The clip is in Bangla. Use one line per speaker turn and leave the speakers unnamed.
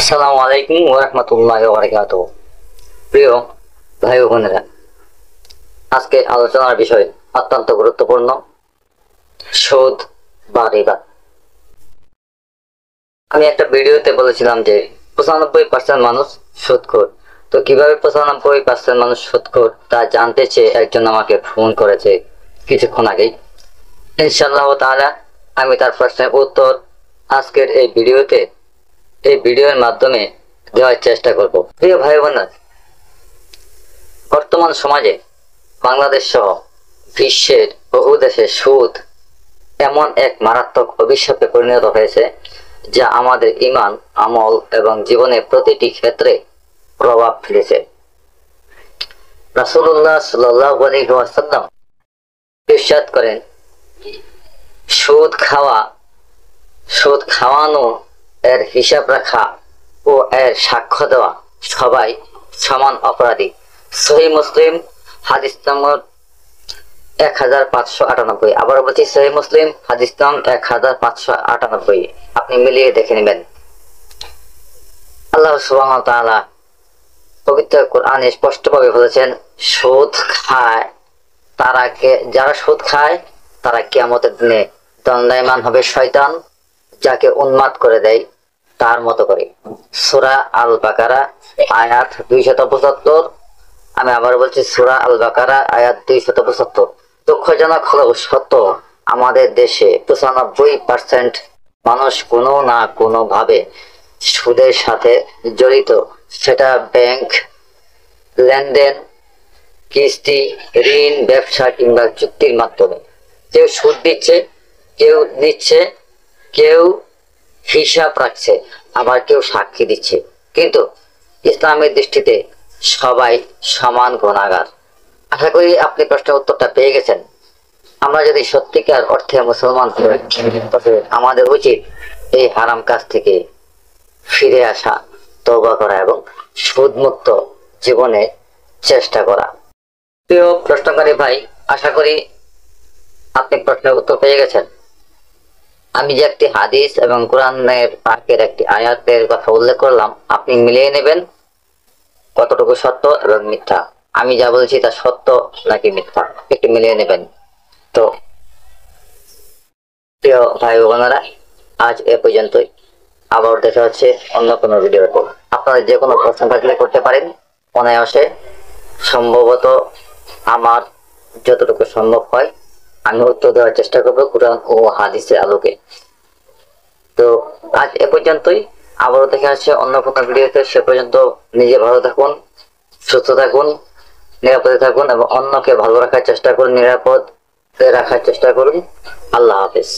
আসসালামু আলাইকুম ওয়া রাহমাতুল্লাহি ওয়া বারাকাতুহু। প্রিয় ভাই ও বোনেরা, আজকে আলোচনার বিষয় অত্যন্ত গুরুত্বপূর্ণ, সুদ বা রিবা। আমি একটা ভিডিওতে বলেছিলাম যে 95% মানুষ সুদখোর। তো কিভাবে 95% মানুষ সুদখোর তা জানতে চেয়ে একজন আমাকে ফোন করেছে কিছুক্ষণ আগেই। ইনশাআল্লাহ তাআলা আমি তার প্রশ্নের উত্তর আজকের এই ভিডিওর মাধ্যমে দেওয়ার চেষ্টা করব। প্রিয় ভাই বোনেরা, বর্তমান সমাজে বাংলাদেশ সহ বিশ্বের বহু দেশে সুদ এমন এক মারাত্মক অভিশাপে পরিণত হয়েছে যা আমাদের ঈমান, আমল এবং জীবনের প্রতিটি ক্ষেত্রে প্রভাব ফেলেছে। রাসূলুল্লাহ সাল্লাল্লাহু আলাইহি ওয়াসাল্লাম ইরশাদ করেন, সুদ খাওয়ানো, এর হিসাব রাখা ও এর সাক্ষ্য দেওয়া সবাই সমান অপরাধী। সহিহ মুসলিম হাদিস নম্বর 1598। আবার বলছি, সহিহ মুসলিম হাদিস নম্বর 1598। আপনি মিলিয়ে দেখে নেবেন। আল্লাহ সুবহানাহু ওয়া তাআলা পবিত্র কোরআনে স্পষ্টভাবে বলেছেন, যারা সুদ খায় তারা কিয়ামতের দিনে দণ্ডায়মান হবে শয়তান, যাকে উন্মাদ করে দেয় তার মতো করে। সূরা আল বাকারা আয়াত 275। আমি আবার বলছি, সূরা আল বাকারা আয়াত 275। দুঃখজনক হলেও সত্য, আমাদের দেশে 95% মানুষ কোনো না কোনো ভাবে সুদের সাথে জড়িত। সেটা ব্যাংক লেনদেন, কিস্তি, ঋণ, ব্যবসা কিংবা চুক্তির মাধ্যমে। কেউ সুদ দিচ্ছে, কেউ নিচ্ছে, কেউ হিসাব রাখছে, আবার কেউ সাক্ষী দিচ্ছে। কিন্তু ইসলামের দৃষ্টিতে সবাই সমান গুনাহগার। আশা করি আপনি প্রশ্নের উত্তরটা পেয়ে গেছেন। আমরা যদি সত্যিকার অর্থে মুসলমান হই, তবে আমাদের উচিত এই হারাম কাজ থেকে ফিরে আসা, তওবা করা এবং সুদমুক্ত জীবনে চেষ্টা করা। প্রিয় প্রশ্নকারী ভাই, আশা করি আপনি প্রশ্নের উত্তর পেয়ে গেছেন। আমি যে একটি হাদিস এবং কোরআনের পাকের একটি আয়াতের কথা উল্লেখ করলাম, আপনি মিলিয়ে নেবেন কতটুকু সত্য এবং মিথ্যা। আমি যা বলছি তা সত্য নাকি মিথ্যা, একটু মিলিয়ে নেবেন। তো প্রিয় ভাই বোনেরা, আজ এ পর্যন্তই। আবার দেখা হচ্ছে অন্য কোনো ভিডিওতে। আপনারা যে কোনো প্রশ্ন থাকলে করতে পারেন অনায়াসে। সম্ভবত আমার যতটুকু সম্ভব হয় আমি উত্তর দেওয়ার চেষ্টা করবো কোরআন ও হাদিসের আলোকে। তো আজ এ পর্যন্তই। আবারও দেখা হচ্ছে অন্য কোনো ভিডিওতে। সে পর্যন্ত নিজে ভালো থাকুন, সুস্থ থাকুন, নিরাপদে থাকুন এবং অন্যকে ভালো রাখার চেষ্টা করুন, নিরাপদ রাখার চেষ্টা করুন। আল্লাহ হাফেজ।